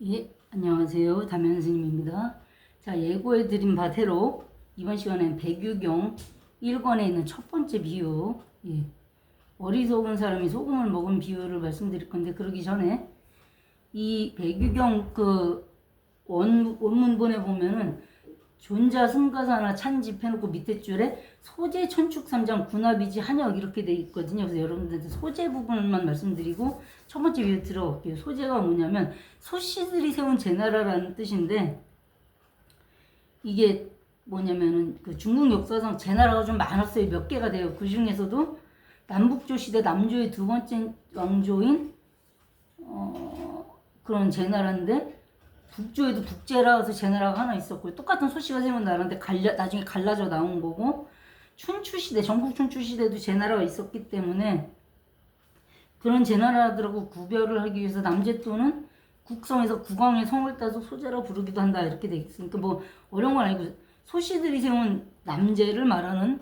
예, 안녕하세요. 담임 선생님입니다. 자, 예고해드린 바대로 이번 시간엔 백유경 1권에 있는 첫 번째 비유, 어리석은 사람이 소금을 먹은 비유를 말씀드릴 건데, 그러기 전에 이 백유경 원문본에 보면은 존자, 승가사나 찬집 해놓고 밑에 줄에 소재, 천축, 삼장, 군합이지, 한역 이렇게 돼 있거든요. 그래서 여러분들한테 소재 부분만 말씀드리고 첫 번째 비유 들어갈게요. 소재가 뭐냐면 소씨들이 세운 제나라라는 뜻인데, 이게 뭐냐면은 그 중국 역사상 제나라가 좀 많았어요. 몇 개가 돼요. 그 중에서도 남북조 시대 남조의 두 번째 왕조인 그런 제나라인데, 북조에도 북제라서 제나라가 하나 있었고요. 똑같은 소씨가 세운 나라인데 나중에 갈라져 나온 거고, 춘추시대, 전국 춘추시대도 제나라가 있었기 때문에 그런 제나라들하고 구별을 하기 위해서 남제또는 국성에서 국왕의 성을 따서 소제라 부르기도 한다, 이렇게 돼 있으니까 뭐 어려운 건 아니고, 소씨들이 세운 남제를 말하는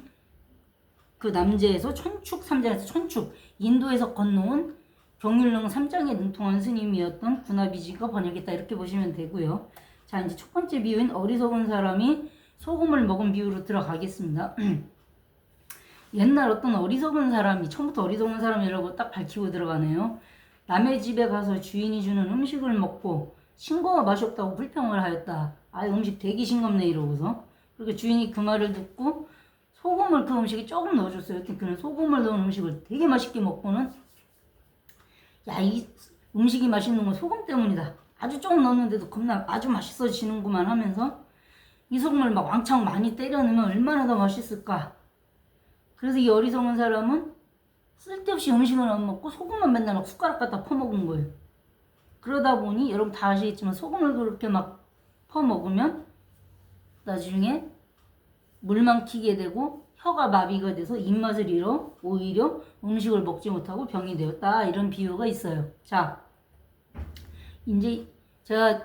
그 남제에서 천축 삼장에서 천축, 인도에서 건너온 경율릉 3장에 능통한 스님이었던 군합이지가 번역했다, 이렇게 보시면 되고요. 자, 이제 첫 번째 비유인 어리석은 사람이 소금을 먹은 비유로 들어가겠습니다. 옛날 어떤 어리석은 사람이, 처음부터 어리석은 사람이라고 딱 밝히고 들어가네요. 남의 집에 가서 주인이 주는 음식을 먹고 싱거워 맛이 없다고 불평을 하였다. 아, 음식 되게 싱겁네, 이러고서. 그러니까 주인이 그 말을 듣고 소금을 그 음식에 조금 넣어줬어요. 그는 소금을 넣은 음식을 되게 맛있게 먹고는, 야, 이 음식이 맛있는 건 소금 때문이다. 아주 조금 넣었는데도 겁나 아주 맛있어지는구만 하면서 이 소금을 막 왕창 많이 때려 넣으면 얼마나 더 맛있을까. 그래서 이 어리석은 사람은 쓸데없이 음식을 안 먹고 소금만 맨날 막 숟가락 갖다 퍼먹은 거예요. 그러다 보니 여러분 다 아시겠지만 소금을 그렇게 막 퍼먹으면 나중에 물만 튀게 되고 혀가 마비가 돼서 입맛을 잃어 오히려 음식을 먹지 못하고 병이 되었다, 이런 비유가 있어요. 자, 이제 제가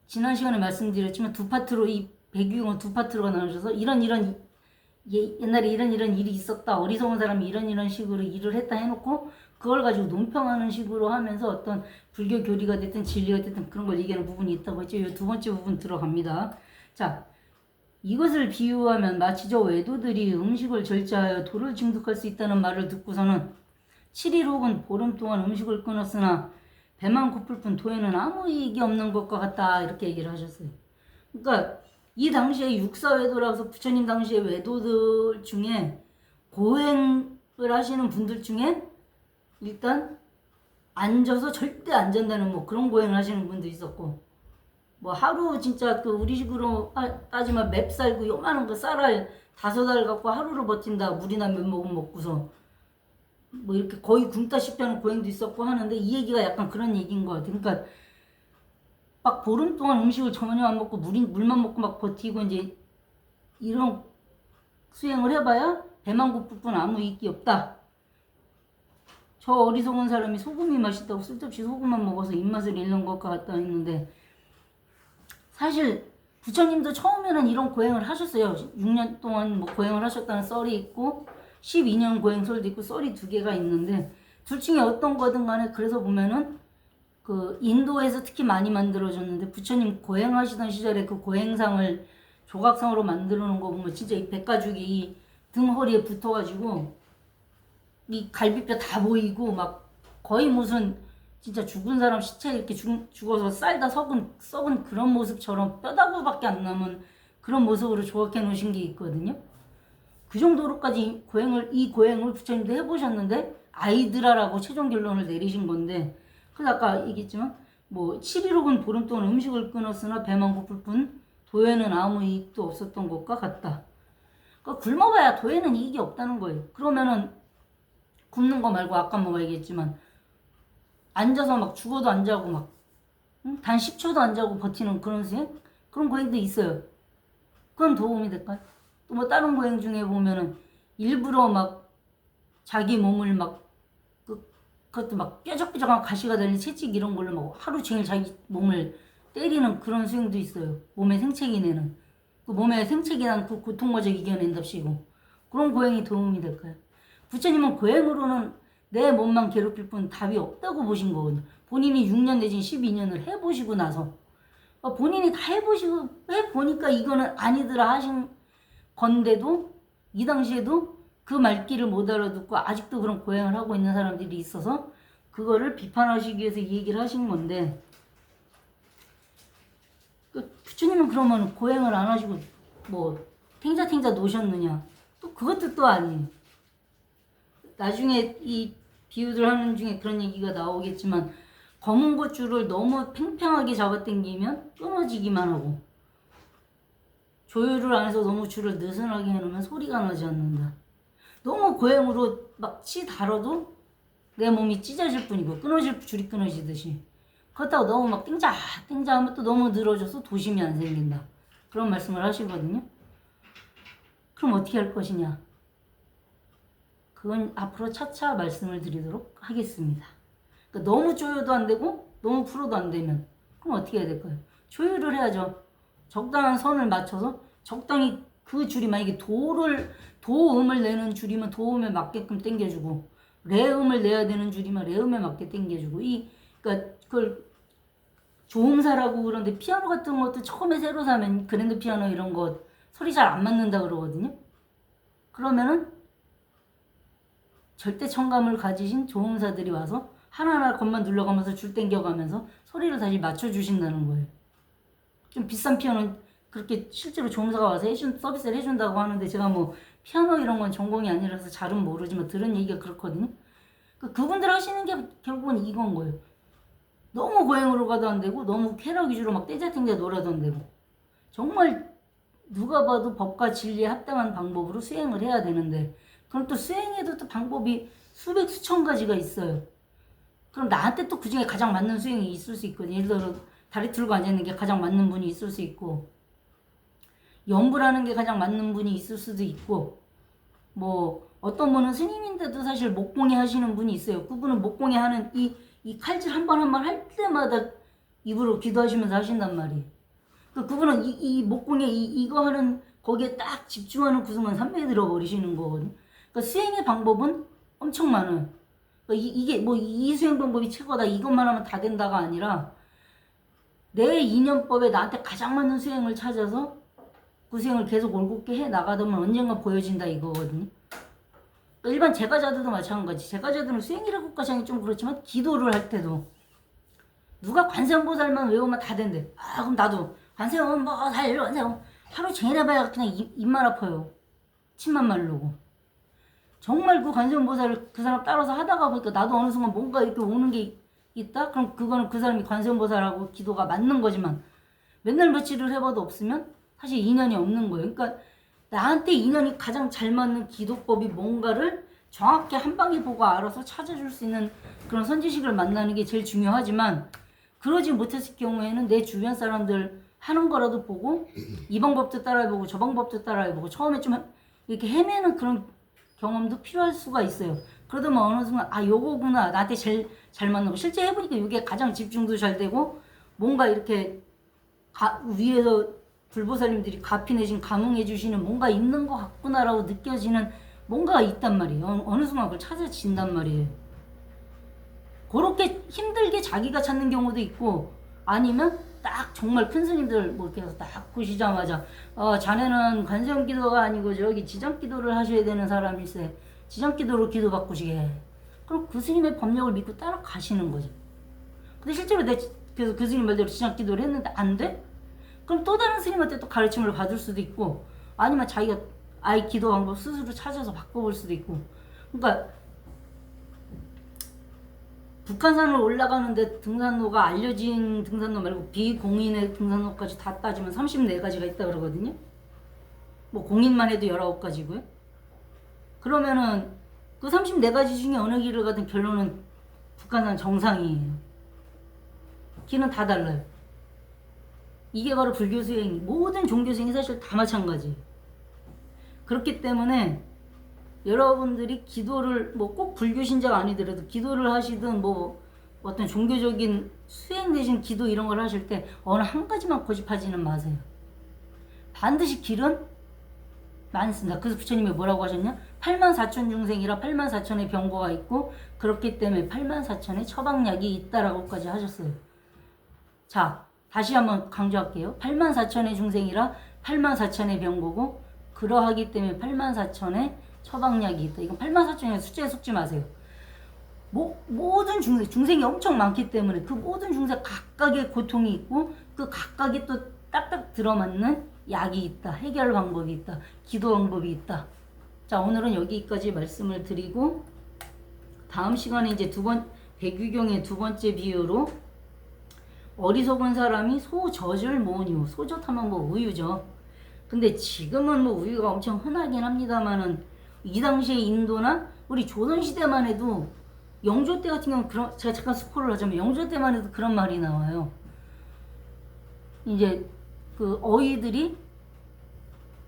지난 시간에 말씀드렸지만 두 파트로, 이 백유경은 두 파트로 나누셔서 옛날에 이런 일이 있었다, 어리석은 사람이 이런 식으로 일을 했다 해놓고 그걸 가지고 논평하는 식으로 하면서 어떤 불교 교리가 됐든 진리가 됐든 그런 걸 얘기하는 부분이 있다고 했죠. 이 두 번째 부분 들어갑니다. 자, 이것을 비유하면 마치 저 외도들이 음식을 절제하여 도를 징득할 수 있다는 말을 듣고서는 7일 혹은 보름 동안 음식을 끊었으나 배만 고플 뿐 도에는 아무 이익이 없는 것과 같다, 이렇게 얘기를 하셨어요. 그러니까 이 당시에 육사외도라서 부처님 당시에 외도들 중에 고행을 하시는 분들 중에 일단 앉아서 절대 안 잔다는 뭐 그런 고행을 하시는 분도 있었고, 뭐 하루 진짜 그 우리식으로 따지면 맵쌀고 요만한 거 쌀알 5알 갖고 하루를 버틴다, 물이나 몇 모금 먹고서 뭐 이렇게 거의 굶다시피 하는 고행도 있었고 하는데, 이 얘기가 약간 그런 얘기인 것 같아요. 그러니까 막 보름 동안 음식을 전혀 안 먹고 물만 먹고 막 버티고 이제 이런 수행을 해봐야 배만 고플 뿐 아무 이익이 없다. 저 어리석은 사람이 소금이 맛있다고 쓸데없이 소금만 먹어서 입맛을 잃는 것과 같다 했는데, 사실 부처님도 처음에는 이런 고행을 하셨어요. 6년 동안 뭐 고행을 하셨다는 썰이 있고 12년 고행설도 있고 썰이 2개가 있는데, 둘 중에 어떤 거든 간에 그래서 보면은 그 인도에서 특히 많이 만들어졌는데, 부처님 고행하시던 시절에 그 고행상을 조각상으로 만들어 놓은 거 보면 진짜 이 백가죽이 이 등허리에 붙어가지고 이 갈비뼈 다 보이고 막 거의 무슨 진짜 죽은 사람 시체 이렇게 죽어서 쌀다 썩은 그런 모습처럼 뼈다구밖에 안 남은 그런 모습으로 조각해 놓으신 게 있거든요. 그 정도로까지 이 고행을 부처님도 해보셨는데 아이드라라고 최종 결론을 내리신 건데, 그래서 아까 얘기했지만 뭐 7일 혹은 보름 동안 음식을 끊었으나 배만 고플 뿐 도에는 아무 이익도 없었던 것과 같다. 그러니까 굶어봐야 도에는 이익이 없다는 거예요. 그러면은 굶는 거 말고 아까 뭐 얘기했지만 앉아서 막 죽어도 안 자고 막 단 10초도 안 자고 버티는 그런 수행? 그런 고행도 있어요. 그건 도움이 될까요? 또 뭐 다른 고행 중에 보면은 일부러 막 자기 몸을 막 그것도 막 뾰족뾰족한 가시가 달린 채찍 이런 걸로 막 하루 종일 자기 몸을 때리는 그런 수행도 있어요. 몸에 생채기 내는. 그 몸에 생채기 난 그 고통마저 이겨낸답시고. 그런 고행이 도움이 될까요? 부처님은 고행으로는 내 몸만 괴롭힐 뿐 답이 없다고 보신 거거든요. 본인이 6년 내지 12년을 해보시고 나서 본인이 다 해보니까 이거는 아니더라 하신 건데도 이 당시에도 그 말귀를 못 알아듣고 아직도 그런 고행을 하고 있는 사람들이 있어서 그거를 비판하시기 위해서 이 얘기를 하신 건데, 부처님은 그러면 고행을 안 하시고 뭐 탱자탱자 노셨느냐? 또 그것도 또 아니에요. 나중에 이 비유들 하는 중에 그런 얘기가 나오겠지만 검은 고추를 너무 팽팽하게 잡아당기면 끊어지기만 하고, 조율을 안 해서 너무 줄을 느슨하게 해놓으면 소리가 나지 않는다. 너무 고행으로 막 치 달아도 내 몸이 찢어질 뿐이고 줄이 끊어지듯이, 그렇다고 너무 막 땡자 하면 또 너무 늘어져서 도심이 안 생긴다. 그런 말씀을 하시거든요. 그럼 어떻게 할 것이냐? 그건 앞으로 차차 말씀을 드리도록 하겠습니다. 그러니까 너무 조여도 안 되고 너무 풀어도 안 되면 그럼 어떻게 해야 될까요? 조율을 해야죠. 적당한 선을 맞춰서 적당히 그 줄이 만약에 도음을 내는 줄이면 도음에 맞게끔 당겨주고, 레음을 내야 되는 줄이면 레음에 맞게 당겨주고, 그러니까 그걸 조음사라고 그러는데, 피아노 같은 것도 처음에 새로 사면 그랜드 피아노 이런 거 소리 잘 안 맞는다 그러거든요. 그러면은 절대 청감을 가지신 조음사들이 와서 하나하나 것만 눌러가면서 줄 당겨가면서 소리를 다시 맞춰주신다는 거예요. 좀 비싼 피아노는 그렇게 실제로 조음사가 와서 서비스를 해준다고 하는데, 제가 뭐 피아노 이런 건 전공이 아니라서 잘은 모르지만 들은 얘기가 그렇거든요. 그분들 하시는 게 결국은 이건 거예요. 너무 고행으로 가도 안 되고 너무 쾌락 위주로 막 떼자탱자 놀아도 안 되고, 정말 누가 봐도 법과 진리에 합당한 방법으로 수행을 해야 되는데, 그럼 또 수행에도 또 방법이 수백 수천 가지가 있어요. 그럼 나한테 또 그중에 가장 맞는 수행이 있을 수 있거든요. 예를 들어 다리 들고 앉아있는 게 가장 맞는 분이 있을 수 있고, 연불하는 게 가장 맞는 분이 있을 수도 있고, 뭐 어떤 분은 스님인데도 사실 목공예 하시는 분이 있어요. 그분은 목공예 하는 이 칼질 한 번 한 번 할 때마다 입으로 기도하시면서 하신단 말이에요. 그분은 이 목공예 이거 하는 거기에 딱 집중하는 그 순간 삼매에 들어버리시는 거거든요. 그러니까 수행의 방법은 엄청 많아요. 그러니까 이게 뭐 이 수행 방법이 최고다 이것만 하면 다 된다가 아니라, 내 인연법에 나한테 가장 맞는 수행을 찾아서 그 수행을 계속 올곧게 해 나가다 보면 언젠가 보여진다 이거거든요. 그러니까 일반 제가자들도 마찬가지. 제가자들은 수행이라고까지 하기 좀 그렇지만 기도를 할 때도 누가 관세음보살만 외우면 다 된대. 그럼 나도 관세음보살 하루 종일 해봐야 그냥 입만 아파요. 침만 마르고. 정말 그 관세음보살을 그 사람 따라서 하다가 보니까 나도 어느 순간 뭔가 이렇게 오는 게 있다? 그럼 그거는 그 사람이 관세음보살하고 기도가 맞는 거지만, 맨날 며칠을 해봐도 없으면 사실 인연이 없는 거예요. 그러니까 나한테 인연이 가장 잘 맞는 기도법이 뭔가를 정확히 한 방에 보고 알아서 찾아줄 수 있는 그런 선지식을 만나는 게 제일 중요하지만, 그러지 못했을 경우에는 내 주변 사람들 하는 거라도 보고 이 방법도 따라해보고 저 방법도 따라해보고 처음에 좀 이렇게 헤매는 그런 경험도 필요할 수가 있어요. 그러다 보면 어느 순간 요거구나 나한테 제일 잘 맞는 거. 실제 해보니까 이게 가장 집중도 잘 되고 뭔가 이렇게 위에서 불보살님들이 가피 내신 감응해 주시는 뭔가 있는 것 같구나라고 느껴지는 뭔가가 있단 말이에요. 어느 순간 그걸 찾아진단 말이에요. 그렇게 힘들게 자기가 찾는 경우도 있고, 아니면 딱 정말 큰 스님들 뭐 이렇게 해서 딱 보시자마자 자네는 관세음기도가 아니고 저기 지장기도를 하셔야 되는 사람일세, 지장기도로 기도 바꾸시게. 그럼 그 스님의 법력을 믿고 따라가시는 거죠. 근데 실제로 그래서 그 스님 말대로 지장기도를 했는데 안 돼? 그럼 또 다른 스님한테 또 가르침을 받을 수도 있고, 아니면 자기가 아예 기도 방법 스스로 찾아서 바꿔볼 수도 있고. 그러니까 북한산을 올라가는데 등산로가 알려진 등산로 말고 비공인의 등산로까지 다 따지면 34가지가 있다 그러거든요. 뭐 공인만 해도 19가지고요. 그러면은 그 34가지 중에 어느 길을 가든 결론은 북한산 정상이에요. 길은 다 달라요. 이게 바로 불교 수행, 모든 종교 수행이 사실 다 마찬가지예요. 그렇기 때문에 여러분들이 기도를 뭐 꼭 불교 신자가 아니더라도 기도를 하시든 뭐 어떤 종교적인 수행 대신 기도 이런 걸 하실 때 어느 한 가지만 고집하지는 마세요. 반드시 길은 많습니다. 그래서 부처님이 뭐라고 하셨냐? 84,000 중생이라 84,000의 병고가 있고 그렇기 때문에 84,000의 처방약이 있다라고까지 하셨어요. 자, 다시 한번 강조할게요. 84,000의 중생이라 84,000의 병고고 그러하기 때문에 84,000의 처방약이 있다. 이건 84,000의 숫자에 속지 마세요. 모든 중생이 엄청 많기 때문에 그 모든 중생 각각의 고통이 있고 그 각각이 또 딱딱 들어맞는 약이 있다. 해결 방법이 있다. 기도 방법이 있다. 자, 오늘은 여기까지 말씀을 드리고 다음 시간에 이제 백유경의 두 번째 비유로 어리석은 사람이 소젖을 모은 이유. 소젖하면 뭐 우유죠. 근데 지금은 뭐 우유가 엄청 흔하긴 합니다만은 이 당시의 인도나 우리 조선시대만 해도 영조 때 같은 경우는 제가 잠깐 스포를 하자면 영조 때만 해도 그런 말이 나와요. 이제 그 어이들이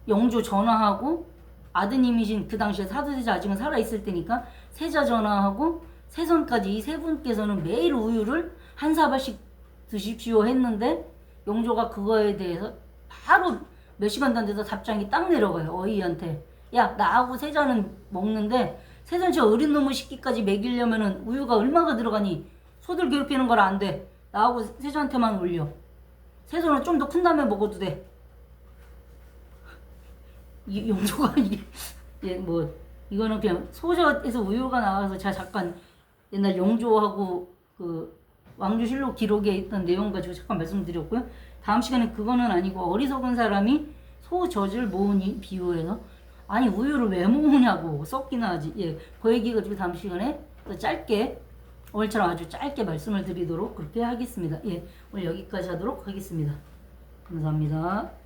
영조 전화하고 아드님이신 그 당시에 사도세자 아직은 살아있을 때니까 세자 전화하고 세손까지 이 세 분께서는 매일 우유를 한 사발씩 드십시오 했는데 영조가 그거에 대해서 바로 몇 시간도 안 돼서 답장이 딱 내려가요. 어이한테. 야, 나하고 세자는 먹는데 세상 저 어린 놈의 식기까지 먹이려면은 우유가 얼마가 들어가니? 소들 괴롭히는 거라 안 돼. 나하고 세자한테만 올려. 세손은 좀 더 큰 다음에 먹어도 돼. 이 용조가 이게 뭐 이거는 그냥 소저에서 우유가 나와서 제가 잠깐 옛날 용조하고 그 왕조실록 기록에 있던 내용 가지고 잠깐 말씀드렸고요. 다음 시간에 그거는 아니고 어리석은 사람이 소젖을 모으니 비유해서 아니 우유를 왜 모으냐고 썩기나 하지. 예, 그 얘기 가지고 다음 시간에 또 짧게 오늘처럼 아주 짧게 말씀을 드리도록 그렇게 하겠습니다. 예, 오늘 여기까지 하도록 하겠습니다. 감사합니다.